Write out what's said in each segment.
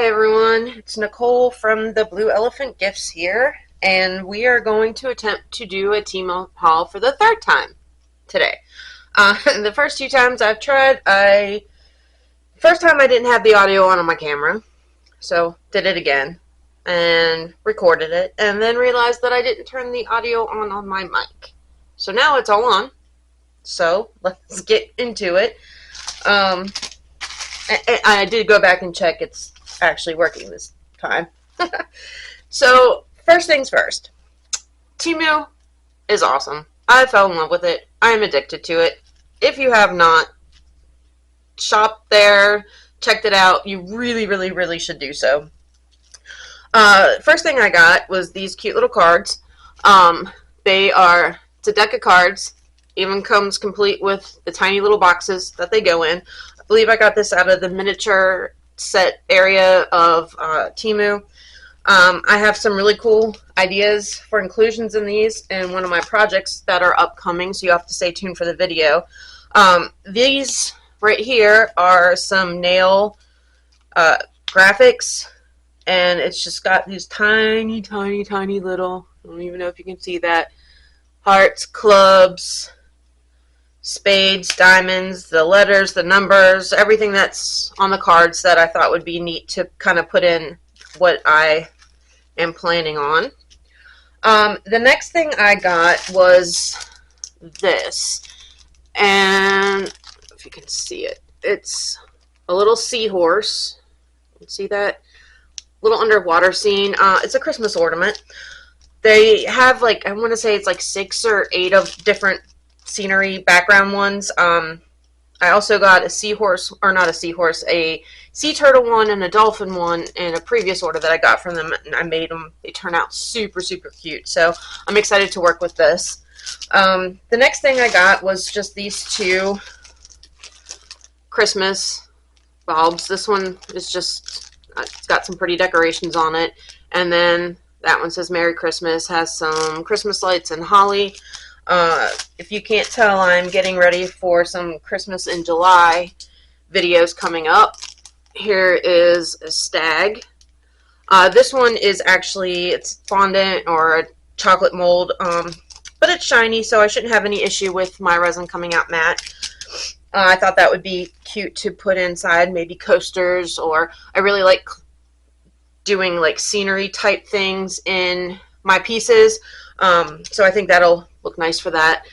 Hi everyone, it's Nicole from the Blue Elephant Gifts here, and we are going to attempt to do a Temu haul for the third time today. The first two times I've tried, first time I didn't have the audio on my camera, so did it again and recorded it, and then realized that I didn't turn the audio on my mic. So now it's all on, so let's get into it. I did go back and check it's actually working this time. So, first things first. Temu is awesome. I fell in love with it. I am addicted to it. If you have not shopped there, checked it out, you really should do so. First thing I got was these cute little cards. It's a deck of cards. Even comes complete with the tiny little boxes that they go in. I believe I got this out of the miniature set area of Temu. I have some really cool ideas for inclusions in these in one of my projects that are upcoming, so you have to stay tuned for the video. These right here are some nail graphics, and it's just got these tiny little, I don't even know if you can see that, hearts, clubs, spades, diamonds, the letters, the numbers, everything that's on the cards that I thought would be neat to kind of put in what I am planning on. The next thing I got was this, and if you can see it, it's a little seahorse. You can see that little underwater scene. It's a Christmas ornament. They have, like, I want to say it's like 6 or 8 of different scenery background ones. I also got a seahorse, or not a seahorse, a sea turtle one and a dolphin one in a previous order that I got from them, and I made them. They turn out super cute, so I'm excited to work with this. The next thing I got was just these two Christmas bulbs. This one is just, it's got some pretty decorations on it, and then that one says Merry Christmas, has some Christmas lights and holly. If you can't tell, I'm getting ready for some Christmas in July videos coming up. Here is a stag. This one is actually, it's fondant or a chocolate mold, but it's shiny, so I shouldn't have any issue with my resin coming out matte. I thought that would be cute to put inside, maybe coasters, or I really like doing like scenery type things in my pieces. So I think that'll look nice for that.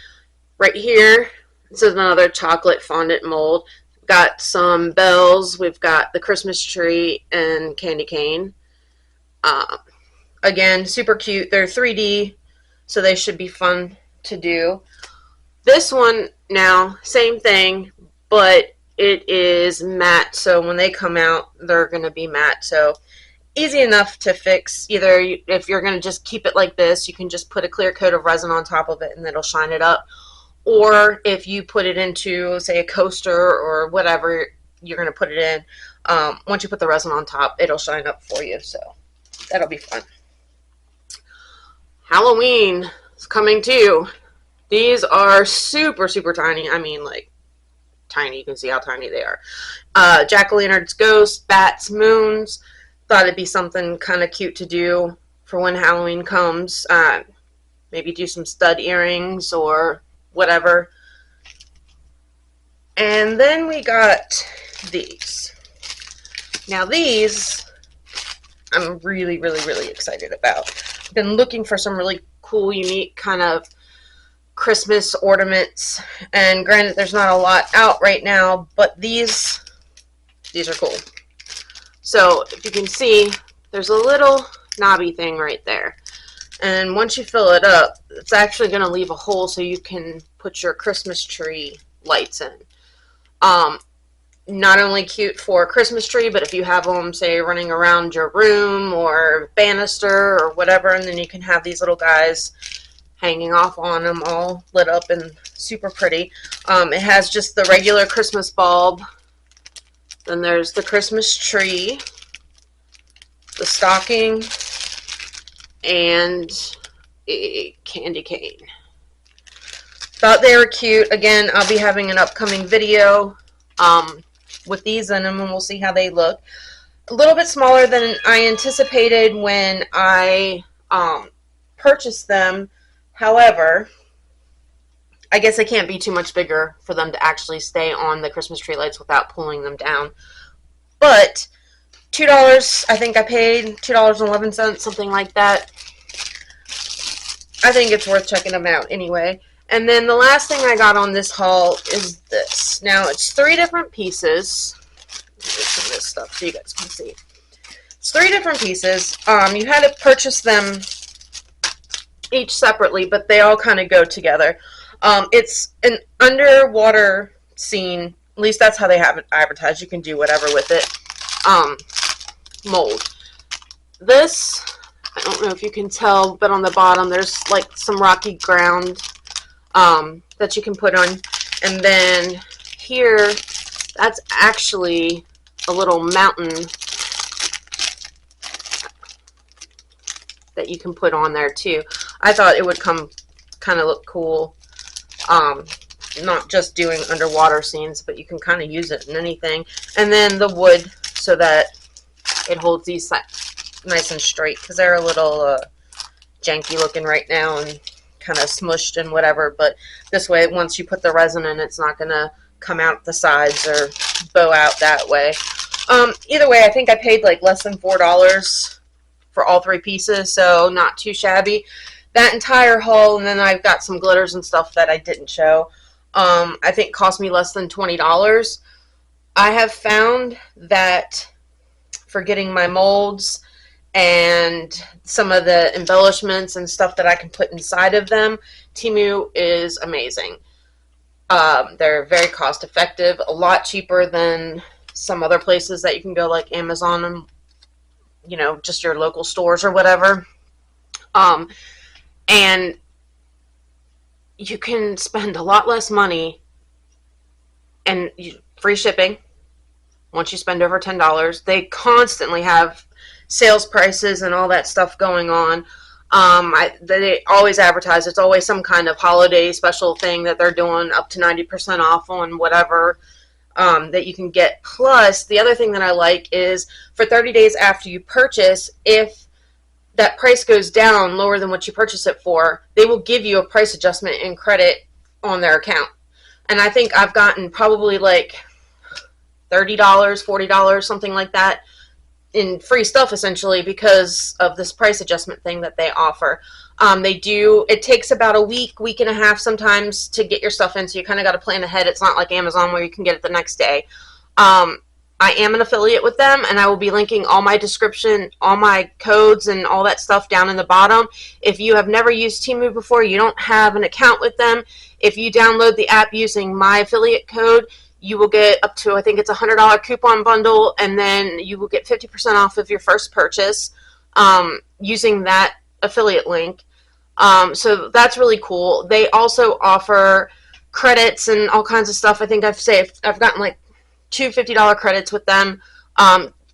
Right here, this is another chocolate fondant mold. Got some bells. We've got the Christmas tree and candy cane. Again, super cute. They're 3D, so they should be fun to do. This one now, same thing, but it is matte, so when they come out, they're going to be matte. So easy enough to fix. Either if you're going to just keep it like this, you can just put a clear coat of resin on top of it and it'll shine it up. Or if you put it into, say, a coaster or whatever you're going to put it in, once you put the resin on top, it'll shine up for you. So that'll be fun. Halloween is coming too. These are super tiny. I mean, like, tiny. You can see how tiny they are. Jack-o'-lanterns, ghosts, bats, moons. Thought it'd be something kind of cute to do for when Halloween comes. Maybe do some stud earrings or whatever. And then we got these. Now these I'm really excited about. I've been looking for some really cool, unique kind of Christmas ornaments, and granted there's not a lot out right now, but these are cool. So if you can see, there's a little knobby thing right there, and once you fill it up, it's actually going to leave a hole so you can put your Christmas tree lights in. Not only cute for a Christmas tree, but if you have them, say, running around your room or banister or whatever, and then you can have these little guys hanging off on them, all lit up and super pretty. It has just the regular Christmas bulb. Then there's the Christmas tree, the stocking, and a candy cane. Thought they were cute. Again, I'll be having an upcoming video with these in them, and we'll see how they look. a little bit smaller than I anticipated when I purchased them. However, I guess they can't be too much bigger for them to actually stay on the Christmas tree lights without pulling them down. But $2, I think I paid $2.11, something like that. I think it's worth checking them out anyway. And then the last thing I got on this haul is this. Now, it's 3 different pieces. Let me get some of this stuff so you guys can see. It's 3 different pieces. You had to purchase them each separately, but they all kind of go together. It's an underwater scene. At least that's how they have it advertised. You can do whatever with it. Mold. This, I don't know if you can tell, but on the bottom there's like some rocky ground that you can put on. And then here, that's actually a little mountain that you can put on there too. I thought it would come kind of look cool. Not just doing underwater scenes, but you can kind of use it in anything. And then the wood so that it holds these nice and straight, because they're a little janky looking right now and kind of smushed and whatever. But this way, once you put the resin in, it's not going to come out the sides or bow out that way. Either way, I think I paid like less than $4 for all 3 pieces, so not too shabby. That entire haul, and then I've got some glitters and stuff that I didn't show, I think cost me less than $20. I have found that for getting my molds and some of the embellishments and stuff that I can put inside of them, Temu is amazing. They're very cost effective, a lot cheaper than some other places that you can go, like Amazon and, you know, just your local stores or whatever. And you can spend a lot less money and free shipping once you spend over $10. They constantly have sales prices and all that stuff going on. They always advertise. It's always some kind of holiday special thing that they're doing, up to 90% off on whatever that you can get. Plus, the other thing that I like is for 30 days after you purchase, if that price goes down lower than what you purchase it for, they will give you a price adjustment and credit on their account. And I think I've gotten probably like $30, $40, something like that, in free stuff essentially because of this price adjustment thing that they offer. It takes about a week and a half sometimes to get your stuff in, so you kind of got to plan ahead. It's not like Amazon where you can get it the next day. I am an affiliate with them, and I will be linking all my description, all my codes, and all that stuff down in the bottom. If you have never used Temu before, you don't have an account with them, if you download the app using my affiliate code, you will get up to, I think it's a $100 coupon bundle, and then you will get 50% off of your first purchase using that affiliate link. So that's really cool. They also offer credits and all kinds of stuff. I think I've gotten like 2 $50 credits with them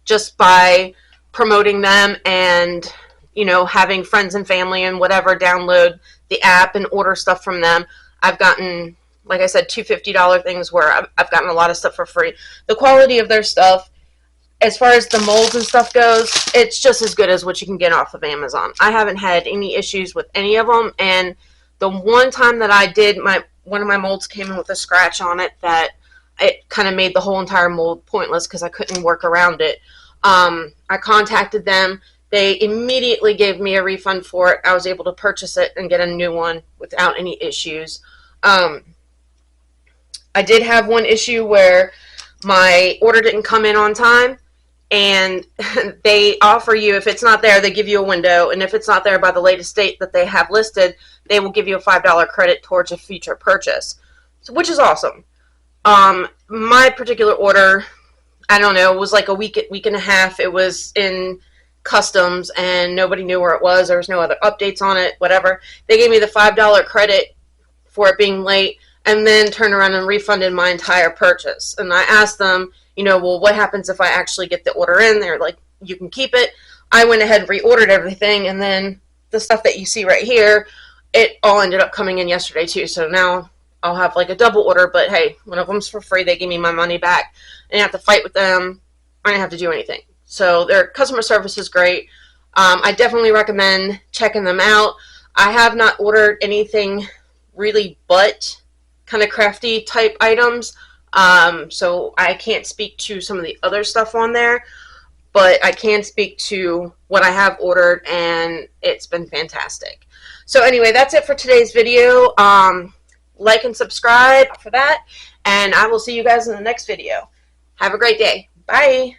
just by promoting them and, you know, having friends and family and whatever download the app and order stuff from them. I've gotten, like I said, 2 $50 things where I've gotten a lot of stuff for free. The quality of their stuff, as far as the molds and stuff goes, it's just as good as what you can get off of Amazon. I haven't had any issues with any of them, and the one time that I did, one of my molds came in with a scratch on it that it kind of made the whole entire mold pointless because I couldn't work around it. I contacted them. They immediately gave me a refund for it. I was able to purchase it and get a new one without any issues. I did have one issue where my order didn't come in on time, and they offer you, if it's not there, they give you a window, and if it's not there by the latest date that they have listed, they will give you a $5 credit towards a future purchase, which is awesome. My particular order, I don't know, it was like a week and a half. It was in customs and nobody knew where it was. There was no other updates on it, whatever. They gave me the $5 credit for it being late and then turned around and refunded my entire purchase. And I asked them, you know, well, what happens if I actually get the order in? They're like, you can keep it. I went ahead and reordered everything, and then the stuff that you see right here, it all ended up coming in yesterday too. So now I'll have like a double order, but hey, one of them's for free. They give me my money back. I didn't have to fight with them. I didn't have to do anything. So their customer service is great. I definitely recommend checking them out. I have not ordered anything really but kind of crafty type items. So I can't speak to some of the other stuff on there, but I can speak to what I have ordered, and it's been fantastic. So anyway, that's it for today's video. Like and subscribe for that, and I will see you guys in the next video. Have a great day. Bye.